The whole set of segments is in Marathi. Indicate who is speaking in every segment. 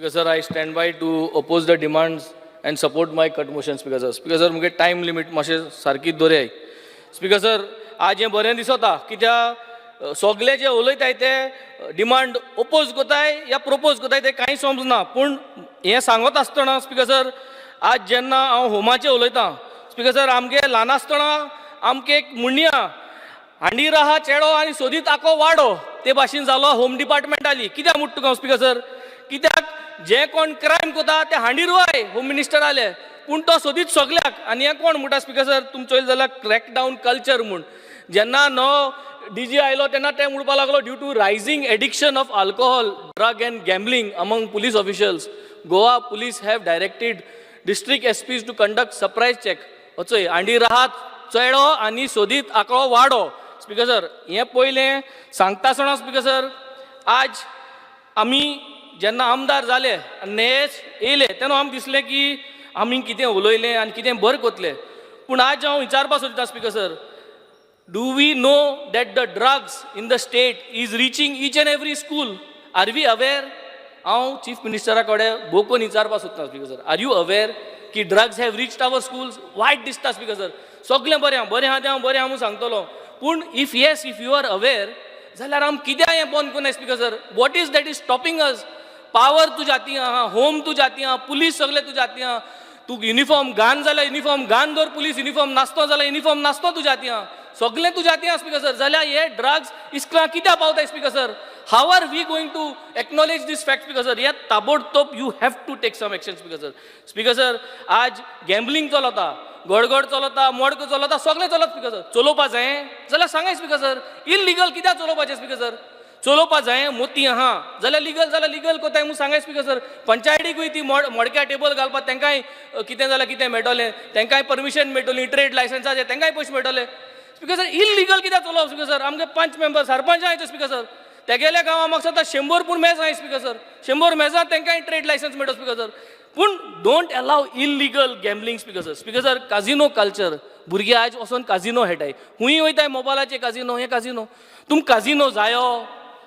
Speaker 1: Speaker sir, I stand by to oppose the demands and support my cut motion. Speaker sir, मुगे time limit मातशें सारकी दवरय. Speaker sir, आज हें बरें दिसता कित्या सगळे जे उलयताय ते डिमांड ओपोज कोताय या प्रोपोज कोताय ते कांय समजना. पूण हें सांगत आसतना स्पीकर सर, आज जेन्ना हांव होमाचें उलयतां स्पीकर सर, आमगे ल्हान आसतना आमकां एक म्हणया हांडी राहा चेडो आनी सोदीत आको वाडो ते भाशेन जालो होम डिपार्टमेंटाली. कित्याक म्हणटा तुका स्पीकर सर, कित्याक जे कोण क्रायम कोता ते हांडी रुवाय होम मिनिस्टर आले, पूण तो सोदीत सगल्याक. आनी हें कोण म्हणटा स्पीकर सर, तुमचो चोयल जाल्यार क्रॅकडावन कल्चर म्हूण. जेन्ना DG आयलो तेन्ना ते म्हणपाक लागलो due to rising addiction of alcohol, drug and gambling among police officials, Goa police have directed district SPs to conduct surprise check. वचय हांडी राहात चेडो आनी सोदीत आको वाडो. स्पीकर सर, हें पयलें सांगता आसतना स्पीकर सर, आज आमी जेन्ना आमदार जाले आनी नेस येयले तेन्ना आमकां दिसलें की आमी कितें उलयलें आनी कितें बरें कोतलें. पूण आज हांव विचारपाक सोदतां speaker sir, do we know that the drugs in the state is reaching each and every school? Are we aware? हांव चीफ मिनिस्टरा कडेन बोकोन विचारपाक सोदतां speaker sir, are you aware की drugs have reached our schools? वायट दिसता स्पीकर सर. सगळें बरें आहा तें हांव बरें म्हणून सांगतलो, पूण इफ यू आर अवेर जाल्यार आमी कित्याक हें बंद कोन्नाय speaker sir? What is that is stopping us? Power तुज्या हातीन आहा, होम तुज्या हातीन आहा, पुलीस सगळें तुज्या हातीन आहा. तूं युनिफॉर्म घान जाल्यार युनिफॉर्म घान दवर, पुलीस युनिफॉर्म नासतो जाल्यार युनिफॉर्म नासतो तुज्या हातीन आहा, सगळें तुज्या हातीन आहा स्पीकर सर. जाल्यार हे ड्रग्स इस्कलां कित्याक पावताय speaker sir? How are we going to acknowledge this fact speaker sir? हे ताबडतोब you have to take some action speaker sir. Speaker sir, आज गॅम्बलिंग चलता, गडगड चलता, मडको चलता, सगळें चलता स्पीकर सर. चलोवपा जाय जाल्यार सांगाय स्पीकर सर. इल्लिगल कित्याक चलोवपाचें स्पीकर सर? चलोवपा जाय, मोती आहा जाल्यार लिगल कोताय म्हणून सांगाय स्पीकर सर. पंचायतीकूय ती मडक्या टेबल घालपाक तेंकाय कितें जाल्यार कितें मेळटलें, तेंकाय परमिशन मेळटली, ट्रेड लायसन्साचें तेंकाय पयशे मेळटले स्पीकर सर. इल्लिगल कित्याक चलोवप स्पीकर सर? आमगे 5 मेंबर सरपंच आहाय स्पीकर सर, ते गेल्या गांवां म्हाका सांगता 100 पूण मेज आहाय स्पीकर सर. 100 मेजां तेंकाय ट्रेड लायसन्स मेळटा स्पीकर सर. पूण don't allow illegal gambling speaker sir. Speaker sir, casino culture, भुरगे आज वचून काजिनो खेळटाय, खूंय वयताय मोबायलाचे काजिनो, हे काजिनो. तुमकां काजिनो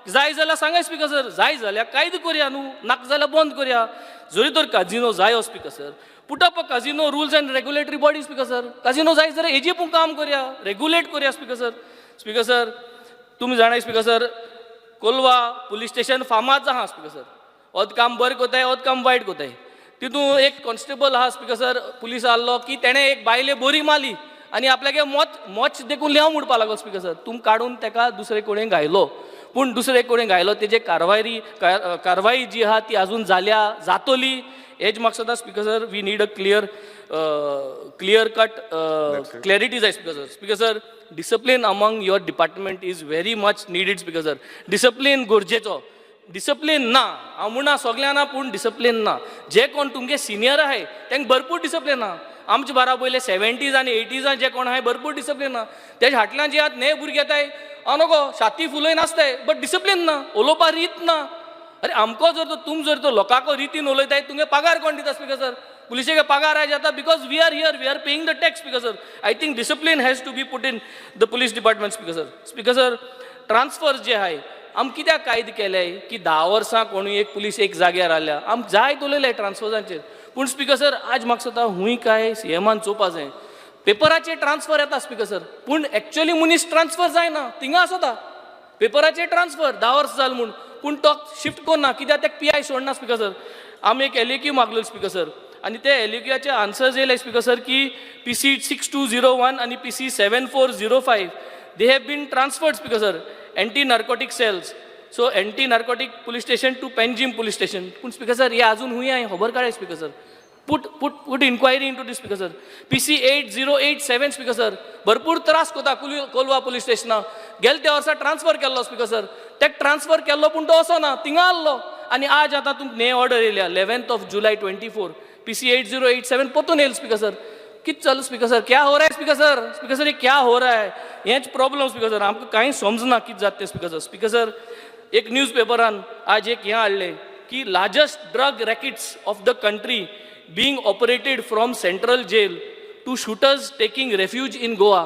Speaker 1: जाय जाल्यार सांगाय स्पीकर सर. जाय जाल्यार कायदो करया न्हू, नाका जाल्यार बंद करया. जरी तर काजिनो जायो speaker sir, put up a casino rules and regulatory body speaker sir. Casino जाय जाल्यार हेजी पूण काम करया, रेग्युलेट करया स्पीकर सर. स्पीकर सर, तुमी जाणाय speaker sir, Colva police station फामाद आहा स्पीकर सर. ओद काम बरें कोताय, ओद काम वायट कोताय. तितून एक कॉन्स्टेबल आहा स्पीकर सर, पुलीस आहलो की तेणें एक बायले बोरी मारली आनी आपल्यागे मोच देखून लेव म्हणपाक लागलो स्पीकर सर. तुम काडून तेका दुसरे कडेन घायलो, पूण दुसरे कडेन घायलो तेजे कारवाई जी आहा ती अजून जातली. हेज म्हाका सांगता speaker sir, we need a clear cut clarity जाय speaker sir. Speaker sir, discipline among your department is very much needed speaker sir. Discipline गरजेचो. डिसिप्लीन ना हांव म्हणना सगळ्यांना, पूण डिसिप्लीन ना. जे कोण तुमगे सिनियर आहाय तांकां भरपूर डिसिप्लीन ना. आमचे बारा पयले 70s आनी 80s जे कोण आहाय भरपूर डिसिप्लीन ना. तेजे फाटल्यान जे आहात ने भुरगे येताय, नको छाती फुलय नासताय, बट डिसिप्लीन ना, उलोवपा रीत ना. अरे आमको जर तो लोकांको रितीन उलयताय, तुमगे पगार कोण दिता स्पीकर सर? पुलिशेगे पगार आय जाता because we are here, we are paying the tax speaker sir. I think discipline has to be put in the police department speaker sir. Speaker sir, transfers जे आहाय आम कित्याक कायदे केले की 10 वर्सां कोणूय एक पुलीस एक जाग्यार आल्या, आम जाय उलयले ट्रान्सफर्सांचेर. पूण स्पीकर सर, आज म्हाका सांगता हुंय काय सीएमान चोवपा जाय. पेपराचेर ट्रान्सफर येता स्पीकर सर, पूण एक्चुअली मनीस ट्रान्सफर जायना, थिंगा आसता पेपराचेर ट्रान्सफर 10 वर्सां जाल म्हूण, पूण तो शिफ्ट करना कित्याक तेका PI सोडना स्पीकर सर. आमी एक एलिक्यू मागलो स्पीकर सर, आनी ते एलिक्यूचे आन्सर्स येयले स्पीकर सर की PC 6201 आनी PC 7405 they have been transferred speaker sir, anti narcotic cells. So anti narcotic police station to Panjim police station. पूण स्पीकर सर, हे अजून हुंय हांवें खबर काडल्या speaker sir. put inquiry into this speaker sir. PC 8087 speaker sir, भरपूर त्रास कोता कोलवा पुलीस स्टेशना. गेल त्या वर्सा ट्रान्सफर केल्लो स्पीकर सर, तेका ट्रान्सफर केल्लो पूण तो वचना, थिंगा आसलो. आनी आज आतां तुमकां ने ऑर्डर येयल्या 11th July 2024 PC 8087 परतून येयलो स्पीकर सर. कितें चल स्पीकर सर? क्या हो रहा है स्पीकर सर? स्पीकर सर, ये क्या हो रहा है? हेच प्रॉब्लम स्पीकर सर, आमकां कांय समजना कितें जाता तें स्पीकर सर. स्पीकर सर, एक न्यूज पेपरान आज एक हें हाडलें की largest drug rackets of the country being operated from central jail to shooters taking refuge in Goa.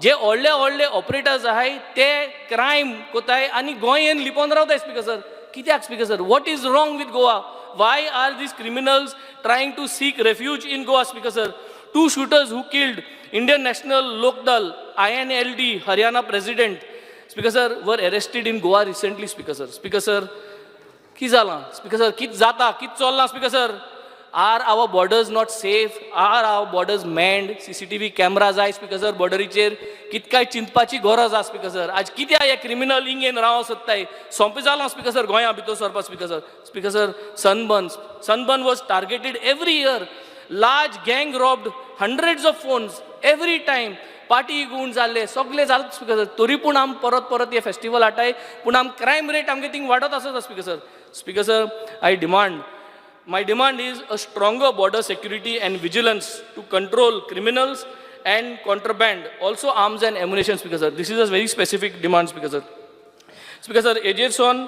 Speaker 1: जे व्हडले ऑपरेटर्स आहाय ते क्रायम कोताय आनी गोंय येवन लिपोवन रावताय स्पीकर सर. कित्याक speaker sir? What is wrong with Goa? why are these criminals trying to seek refuge in Goa, Speaker sir? Two shooters who killed Indian National Lokdal, INLD, Haryana president, Speaker sir, were arrested in Goa recently, Speaker sir. Speaker sir, ki zala? Speaker sir, kit zata, kit cholna, Speaker sir? Are our borders not safe? Are our borders manned? CCTV cameras आहे स्पीकर सर बॉर्डरीचेर कित काय चिंतपाची गरज आसा स्पीकर सर आज कित्या हे क्रिमिनल इंगेन राव सोदताय सोंपे जाला स्पीकर सर गोंया भितर सरपा speaker sir Sunburn was targeted every year. Large gang robbed hundreds of phones every time. Party गुण जाल्ले सगळे जाले स्पीकर सर तरी पूण आम परत हे फेस्टिवल हाटाय पूण आम क्रायम रेट आमगे थिंग वाडत आसत speaker sir My demand is a stronger border security and vigilance to control criminals and contraband, also arms and ammunition, Speaker sir. This is a very specific demand, Speaker sir. Speaker sir, Ejerson,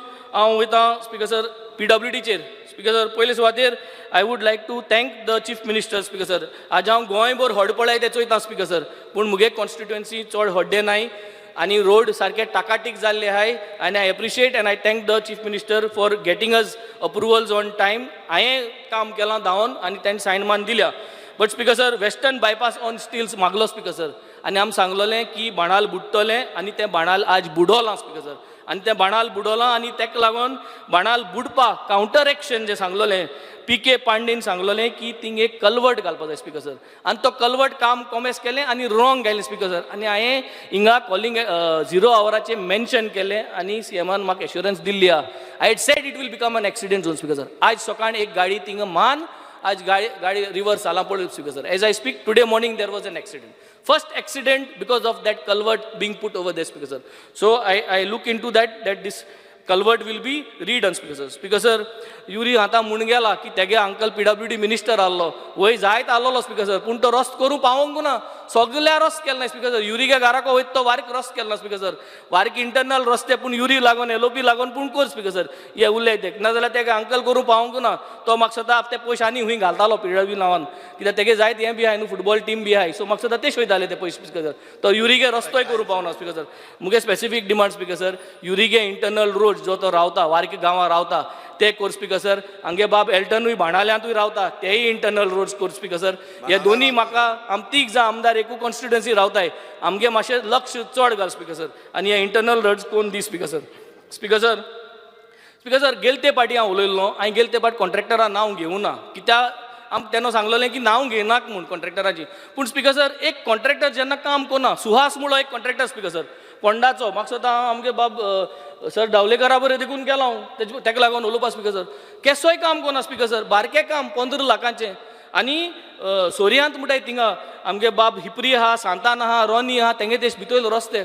Speaker 1: with Speaker sir, PWD chair. Speaker sir, पहिले सुवातेर I would like to thank the Chief Minister, Speaker sir. आज हांव गोंयभर हड पळय तें चोयता, Speaker sir. पूण मुगे कॉन्स्टिट्युएन्सी चड हड्डे नाय. आणि रोड सारखे टाकाटीक जाल्ले आहे आणि I appreciate and I thank the chief minister for getting us approvals on time हांवें काम केलां धांवन आनी ताणें सायन मान दिल्या but speaker sir western bypass on stilts मागलो स्पीकर सर आनी आमी सांगलोलें की बाणाल बुडटलें आनी तें बाणाल आज बुडोलां स्पीकर सर आनी तें बाणाल बुडोलां आनी तेका लागून बाणाल बुडपाक कावंटर एक्शन जें सांगलोलें PK पांडेन सांगलोलें की थिंग एक कल्वर्ट घालपाक जाय स्पीकर सर आनी तो कल्वर्ट काम कॉमेस केलें आनी रॉंग घायलें स्पीकर सर आनी हांवें हिंगा कॉलिंग 0 आवराचें मेन्शन केलें आनी CMान म्हाका एश्युरन्स दिल्ली आहा I had said it will become an accident zone speaker sir आज सकाळ एक गाडी थिंगा मान आज गाडी रिवर्स आला पळय speaker sir as I speak today morning there was an accident first accident because of that culvert being put over there speaker sir so I look into that this culvert will be redone speaker sir युरी आतां म्हूण गेला की तेगे अंकल PWD मिनिस्टर आहलो वय जायत आलोलो स्पीकर सर पूण तो रस्तो करूं पावोंक ना सगल्या रस्तो केलो ना स्पीकर सर युरीगे घराको वयत तो वारीक रस्तो केलो ना स्पीकर सर वारीक इंटरनल रस्ते पूण युरी लागून LOP लागून पूण कर स्पीकर सर हे उरले तेक नाजाल्यार तेगे अंकल करूं पावोंक ना तो म्हाका सदां ते पयशे आनी हूंय घालतालो PWD नांवान कित्याक तेगे जायत हें बी आहाय न्हू फुटबॉल टीम बी आहाय सो म्हाका सदां तेच वयताले ते पयशे स्पीकर सर तो युरीगे रस्तोय करूं पावना स्पीकर सर मुगे स्पेसिफीक डिमांड स्पीकर सर युरीगे इंटरनल रोड जो तो रावता वारके गांवां रावता ते कोर स्पीकर सर आमगे बाब एल्टनूय बाणाल्यांतूय रावता तेय इंटरनल रोड्स कोर स्पीकर सर हे दोनी म्हाका आम तीग जाण आमदार एकू कॉन्स्टिट्युएन्सी रावताय आमगे मातशें लक्ष चड घाल स्पीकर सर आनी हे इंटरनल रोड्स कोण दी स्पीकर सर गेलते पाटी हांव उलयल्लो हांवें गेलते पाट कॉन्ट्रॅक्टरा नांव घेवं ना कित्याक आम तेन्ना सांगलोलें की नांव घेयनाक म्हूण कॉन्ट्रॅक्टराची पूण स्पीकर सर एक कॉन्ट्रॅक्टर जेन्ना काम करना सुहास म्हणलो एक कॉन्ट्रॅक्टर स्पीकर सर पोंडाचो म्हाका सदां आमगे बाब सर डावलेकरा बरें देखून गेलो हांव तेका लागून उलोवपा स्पीकर सर केसोय काम करना स्पीकर सर बारकें काम 15 लाखांचें आनी सोर्यांत म्हणटाय थिंगा आमगे बाब हिपरी आहा सांतान आहा रॉनी आहा तेंगे तेश भितर रस्ते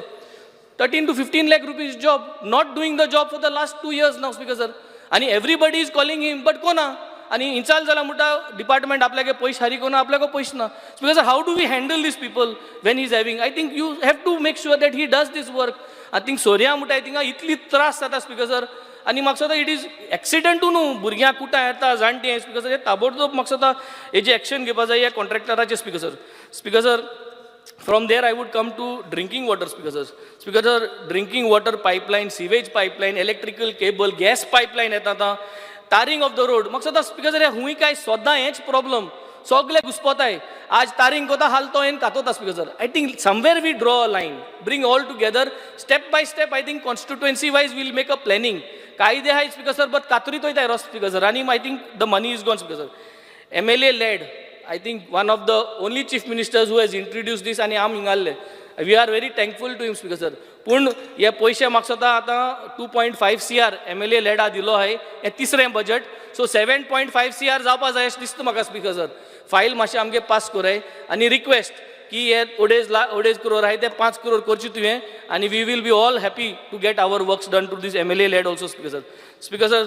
Speaker 1: 13 to 15 lakh rupees job not doing the job for the last 2 years now speaker sir आनी everybody is calling him but कोना आनी इंचाल जाला म्हणटा डिपार्टमेंट आपल्यागे पयशे हारी कोना आपल्याको पयशे ना speaker sir how do we handle this people when he is having I think you have to make sure that he does this work I think सोर्या म्हणटाय थिंगा इतली त्रास जाता स्पीकर सर आनी म्हाका सदां इट इज एक्सिडंटू न्हू भुरग्यांक कुटां येता जाणटी स्पीकर सर हे ताबडतोब म्हाका सदां हेजी एक्शन घेवपा जाय ह्या कॉन्ट्रॅक्टराचेर speaker sir from there I would come to drinking water speaker sir drinking water pipeline sewage pipeline electrical cable gas pipeline येता आतां taring of the road म्हाका सदां स्पीकर सर हुंय काय सदां हेच प्रॉब्लम सगळे घुसपताय आज तारींग कोता हालतो हेन कातोता speaker sir I think somewhere we draw a line bring all together step by step I think constituency wise will make a planning कायदे आहाय स्पीकर सर बट कातरीत वयताय रस्तो स्पीकर सर आनी I think the money is gone speaker sir MLA led I think one of the only chief ministers who has introduced this and आम हिंगाल्ले we are very thankful to him speaker sir पूण हे पयशे म्हाका सदां आतां 2.5 CR MLA लेडा दिलो आहाय हे तिसरें बजट सो 7.5 CR जावपा जाय अशें दिसता म्हाका स्पीकर सर फायल मातशें आमगे पास कोराय आनी रिक्वेस्ट की हे अडेज करोड आहाय ते 5 करोड करची तुवें आनी we will be all happy to get our works done to these MLA led also speaker sir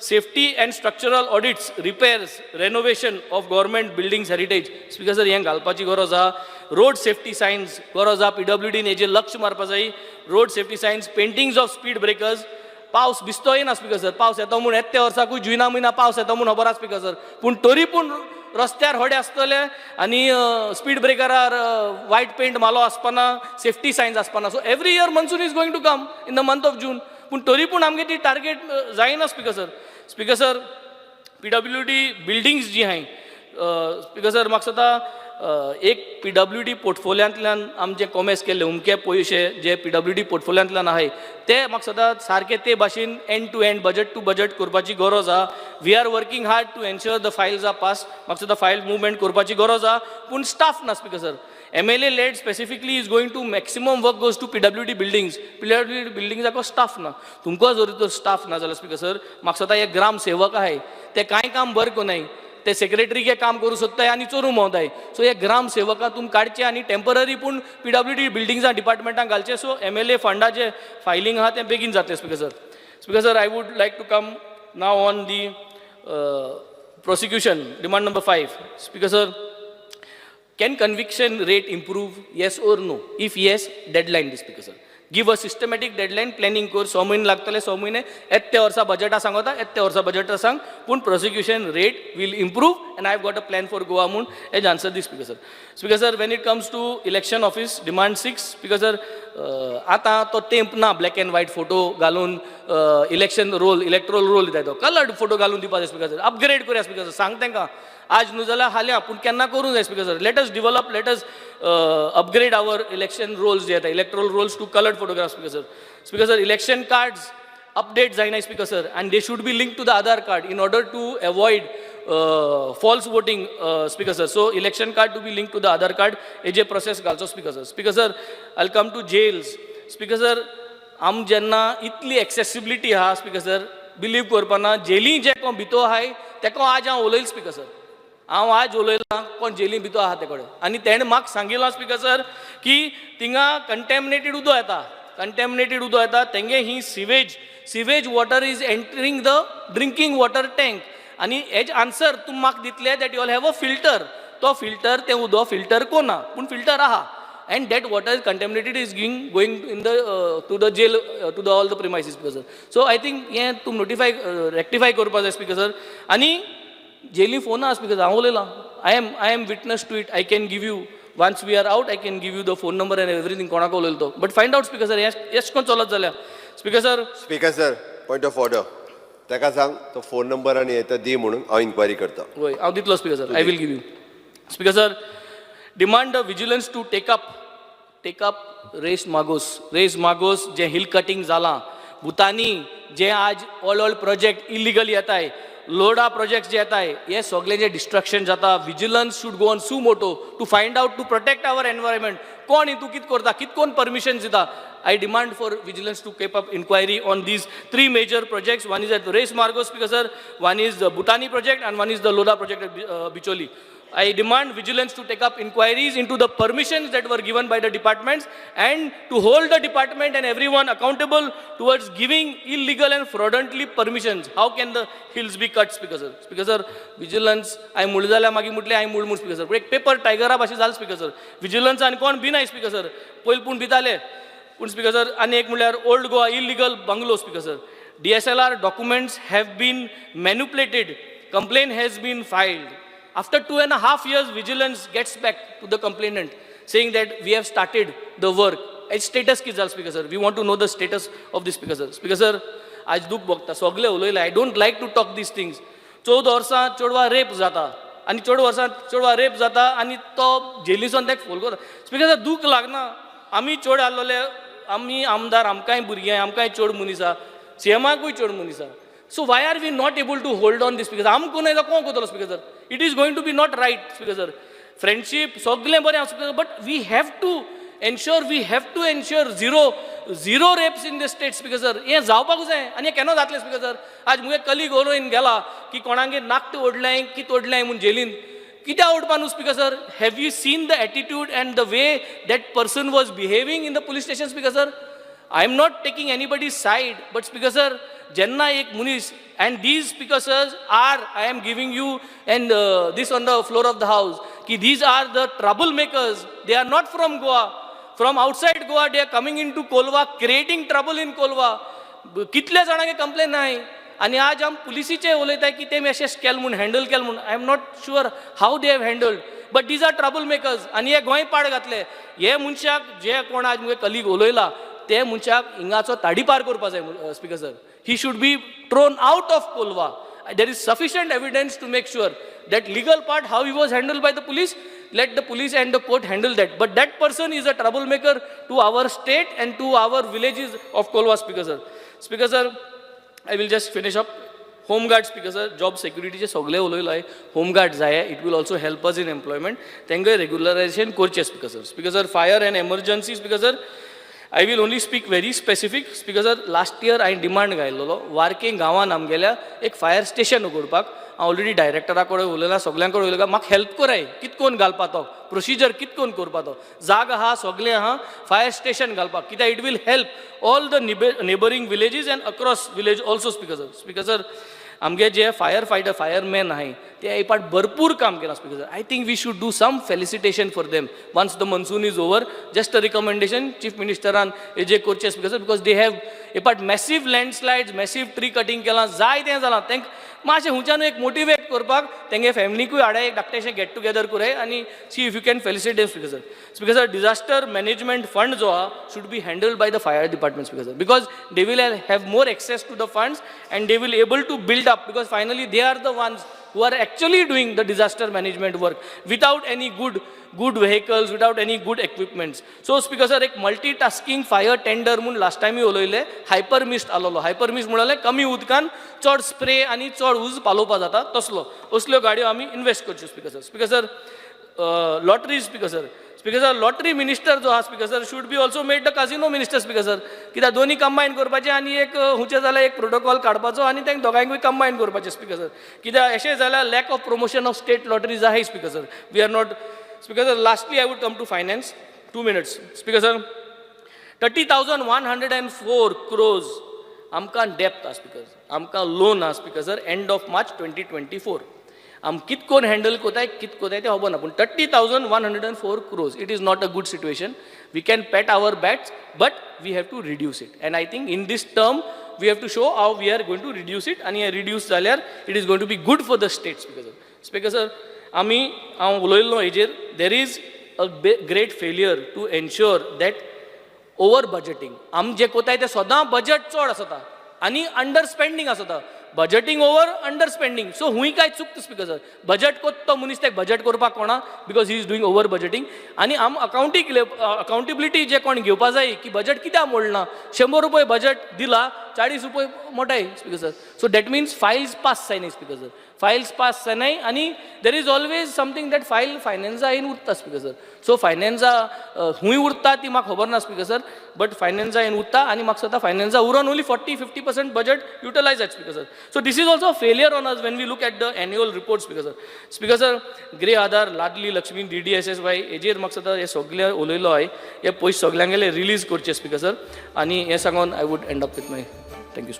Speaker 1: safety and structural audits, repairs, renovation of government buildings heritage. Speaker sir, हें घालपाची गरज आहा. Road safety signs, गरज आहा. PWD ने हेजेर लक्ष मारपा जाय. Road safety signs, paintings of speed breakers. पावस भिजतोय ना स्पीकर सर पावस येता म्हूण येत्या वर्साकूय जुना म्हयना पावस येता म्हूण खबर आहा स्पीकर सर पूण तरी पूण रस्त्यार होडे आसतले आनी स्पीड ब्रेकरार वायट पेंट मालो आसपाना सेफ्टी सायन्स आसपाना so every year monsoon is going to come in the month of June पूण तरी पूण आमगे ती टार्गेट जायना स्पीकर सर PWD बिल्डिंग्स जी हाय स्पीकर सर म्हाका दिसता एक PWD पोर्टफोलियांतल्यान आमचे कॉमेस केल्ले उमके पयशे जे PWD पोर्टफोलियांतल्यान आहाय ते म्हाका दिसता सारके ते भाशेन end to end budget to budget करपाची गरज आहा. We are working hard to ensure the files are pass. म्हाका दिसता फायल मुवमेंट करपाची गरज आहा पूण स्टाफ ना speaker sir. MLA led specifically is going to maximum work goes to PWD buildings. PWD buildings को स्टाफ ना. तुमको जर तो स्टाफ ना जाल्यार स्पीकर सर म्हाका दिसता एक ग्राम सेवक आहे ते कांय काम बरें कोनाय ते सेक्रेटरी के काम करू सोदताय आनी चोरू मोवताय. सो एक ग्राम सेवका तुम काडचे आनी टेम्पररी पूण PWD बिल्डिंग्सां डिपार्टमेंटाक घालचे. सो MLA फंडाचे फायलिंग आहा तें बेगीन जातलें speaker sir. Speaker sir I would like to come now on the prosecution demand number 5. Speaker sir, can conviction rate improve? Yes or no? If yes, deadline this speaker sir. Give a systematic deadline planning course 6 महिने लागतले 6 महिने येत्या वर्सा बजेटा सांगता येत्या वर्सा बजेटा सांग पूण prosecution rate will improve and I have got a plan for Goa म्हूण hedge answer this speaker sir. Speaker sir, when it comes to election office demand 6 speaker sir आता तो टेम्प ना ब्लॅक एंड व्हाईट फोटो घालून इलेक्शन रोल इलेक्ट्रोल रोल दिता तो कलर्ड फोटो घालून दिवपाक स्पीकर सर. अपग्रेड करूया स्पीकर सर. सांग तांकां आज न्हू जाल्यार हाल्या पूण केन्ना करूंक जाय speaker sir. Let us develop let us upgrade our election rolls जे येता electoral rolls to coloured photograph speaker sir. Speaker sir election cards update जायनाय speaker sir and they should be linked to the Aadhaar card in order to avoid false voting speaker sir. So election card to be linked to the Aadhaar card हेजे प्रोसेस घालचो speaker sir. Speaker sir I'll come to jails. Speaker sir आम जेन्ना इतली एक्सेसिबिलिटी आहा स्पीकर सर बिलीव करपाना जेली जे कोण भितो आहाय तेको आज हांव उलयला स्पीकर सर. हांव आज उलयलां कोण जेली भितो आहा ते कडेन आनी तेणें म्हाका सांगिल्लो स्पीकर सर की थिंगा कंटॅमिनेटेड उदक येता कंटॅमिनेटेड उदक येता तेंगे ही sewage water is entering the drinking water tank आनी हेज आन्सर तुमी म्हाका दितले that you all have a filter. तो फिल्टर तें उदक फिल्टर कोना पूण फिल्टर आहा and that water is contaminated is going in the to the jail to the all the premises speaker sir. So I think हे तुम notify rectify करपा जाय speaker sir. आनी जेली फोन आहा speaker sir हांव उलयलां I am witness to it. I can give you once we are out I can give you the phone number and everything कोणाक उलयलो तो but find out speaker sir yes कोण चलत जाल्यार speaker sir
Speaker 2: point of order ताका सांग तो फोन नंबर आनी येता दी म्हणून हांव इन्क्वायरी करता.
Speaker 1: होय हांव दितलो speaker sir. I will give you speaker sir. Demand the vigilance to take up रेस मागोस जे हिल कटिंग जाला भूतानी जे आज ऑल प्रोजेक्ट इलिगल येताय लोडा प्रोजेक्ट्स जे येताय हे सगळे जे डिस्ट्रक्शन जाता vigilance should go on suo motu to find out to protect our environment. कोण हितू कित करता कित कोण परमिशन दिता. I demand for vigilance to keep up inquiry on these 3 major projects. One is at Race Margos speaker sir, one is the Bhutani project and one is the Loda project at Bicholi. I demand vigilance to take up inquiries into the permissions that were given by the departments and to hold the department and everyone accountable towards giving illegal and fraudulently permissions. How can the hills be cut speaker sir? Speaker sir vigilance I मुळ जाल्या मागी मुटले I मुळ speaker sir. एक पेपर टायगरा भाशे जाल speaker sir. Vigilance आनी कोण बिनाय speaker sir. पयल पूण भिताले पूण speaker sir आनी एक म्हणल्यार old Goa illegal bungalow speaker sir. DSLR documents have been manipulated. Complaint has been filed. After 2.5 years, vigilance gets back to the complainant saying that we have started the work. Its status ki zal speaker sir. We want to know the status of this speaker sir. Speaker sir, आज दुख बघता सगळे उलयला. I don't like to talk these things. 14 वर्सां चेडवा रेप जाता आनी 14 वर्सां चेडवा रेप जाता आनी तो जेलीसून ताका फोल करता. स्पीकर सर दूख लागना. आमी चोड आसलोले आमी आमदार आमकांय भुरगीं आमकांय चोड मनीसा सीएमाकूय चोड मनीसा. So why are we not able to hold on this speaker? आम कोण कोण करतलो speaker sir? It is going to be not right speaker sir. Friendship सगळें बरें speaker sir, but we have to ensure zero rapes in the state speaker sir. हे जावपाक जाय आनी हे केन्ना जातलें speaker sir? आज मुगे कलीग उलोवन गेला की कोणागे नाकट ओडलें कित ओडलें म्हूण जेलीन कित्या ओडपा न्हू speaker sir? Have you seen the attitude and the way that person was behaving in the police station speaker sir? I am not taking anybody's side, but speaker sir, jenna ek munis and these speaker sirs are, I am giving you and this on the floor of the house, ki these are the troublemakers. They are not from Goa. From outside Goa, they are coming into Kolwa, creating trouble in Kolwa. कितले जाणांगे कंप्लेन नाय आनी आज आम पुलिसीचे उलयताय की तेमी अशें केलें म्हूण हँडल केलें म्हूण. I am not sure how they have handled but these are trouble makers आनी हे गोंय पाड घातले. हे मनशाक जे कोण आज मुगे कलीग उलयला ते मनशाक हिंगाचो ताडी पार करपा जाय speaker sir. He should be thrown out of Kolwa there is sufficient evidence to make sure that legal part, how he was handled by the police, let the police and the court handle that. But that person is a troublemaker to our state and to our villages of Kolwa, Speaker sir. Speaker sir, I will just finish up. Home guard, Speaker sir, job security चे सगळे उलयलो आहे. Home guard जाय, it will also help us in employment. तेंगे regularization करचे, Speaker sir. Speaker sir, fire and emergency, Speaker sir, I will only speak very specific. Speaker sir, last year I demand गायल्लो Warke गांवान आमगेल्या एक फायर स्टेशन उगडपाक. ऑलरेडी डायरेक्टरा कडेन उलयला, सगळ्यां कडेन उलयला, म्हाका हेल्प कराय, कितकोन घालपा तो प्रोसिजर, कितकोन करपा तो जाग आहा, सगळें आहा फायर स्टेशन घालपाक, कित्याक it will help all the neighbouring villages and across village also. Speaker sir, speaker sir, आमगे जे फायर फायटर फायरमॅन आहाय ते एक पाट भरपूर काम केलां. Speaker sir, I think we should do some felicitation for them once the monsoon is over. Just a recommendation chief मिनिस्टरान हेजे करचे, speaker sir, because they have a पाट मॅसीव लँडस्लायड्स, मॅसीव ट्री कटींग केलां, जाय तें जालां. तेंक मातशें हुंच्यान एक मोटिवेट करपाक तेंगे फॅमिलीकूय हाडाय, एक धाकटेशें गेट टुगेदर कराय आनी see if you can felicitate them. Speaker sir, speaker sir, disaster management fund जो आहा should be handled by the fire department, Speaker sir, because they will have more access to the funds and they will able to build up, because finally they are the ones who are actually doing the disaster management work without any good vehicles, without any good equipments. So Speaker sir, एक multitasking fire tender म्हणून last time मी उलयले, हायपर मिस्ट आलोलो. हायपर मिस्ट म्हणाले कमी उदकान चड स्प्रे आनी चड उज पालोवपा जाता तसलो, असल्यो गाडयो आमी इन्वेस्ट करच्यो. Speaker sir, speaker sir, lottery, speaker sir, speaker sir, lottery minister जो आहा, speaker sir, should be also made the casino minister, speaker sir, कित्याक दोन्ही कंबायन करपाचें आनी एक हुंचें जाल्यार एक प्रोटोकॉल काडपाचो आनी तेंक दोगांयकूय कंबायन करपाचें. स्पीकर सर, कित्याक अशें जाल्यार lack of promotion of state lotteries आहाय. Speaker sir, we are not. Speaker sir, lastly I would come to finance, 2 minutes. Speaker sir, 30,104 crores आमकां डेप्थ आहा. स्पीकर, आमकां लोन आहा. Speaker sir, end of March 2024. आम कितकोन हँडल कोताय ते खबर ना, पूण 30,104 crores, it is not a good situation. We can pat our backs, but we have to reduce it. And I think in this term we have to show how we are going to reduce it, आनी रिड्यूस जाल्यार it is going to be good for the state. Speaker sir, speaker sir, हांव उलयल्लो हेजेर, there is a great failure to ensure that over budgeting. आम जे कोताय ते सदां बजेट चड आसता आनी अंडर स्पेंडींग आसता. Budgeting over, under spending. So हुंय काय चुकता. स्पीकर सर, बजेट कोत तो मनीस ते बजेट करपाक कोणा, because he is doing over budgeting. आनी आम अकाउंटेबिलिटी जे कोण घेवपा जाय की बजेट कित्याक मोडना, 100 रुपये बजेट दिला, 40 रुपये मोठाय. Speaker sir, so that means files pass जायनाय. स्पीकर सर, फायल्स पास जायनाय आनी there is always something that file फायनान्सा येवन उरता. स्पीकर सर, सो फायनान्सा हुंय उरता ती म्हाका खबर ना. स्पीकर सर, बट फायनान्सा येवन उरता आनी म्हाका सद्दां फायनान्सा उरोन ओन्ली 40-50% बजेट युटिलायज जाता. Speaker sir, so this is also a failure on us when we look at the annual report. Speaker sir, Speaker sir, Grey Aadhar, Ladli Lakshmi, DDSSY हेजेर म्हाका सद्दां हे सगळे उलयलो हांवें, हे पयशे सगळ्यांगेले रिलीज करचे. स्पीकर सर, आनी हे सांगून I would end up with my thank you.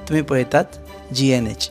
Speaker 3: तुम्ही पळयतात GNH.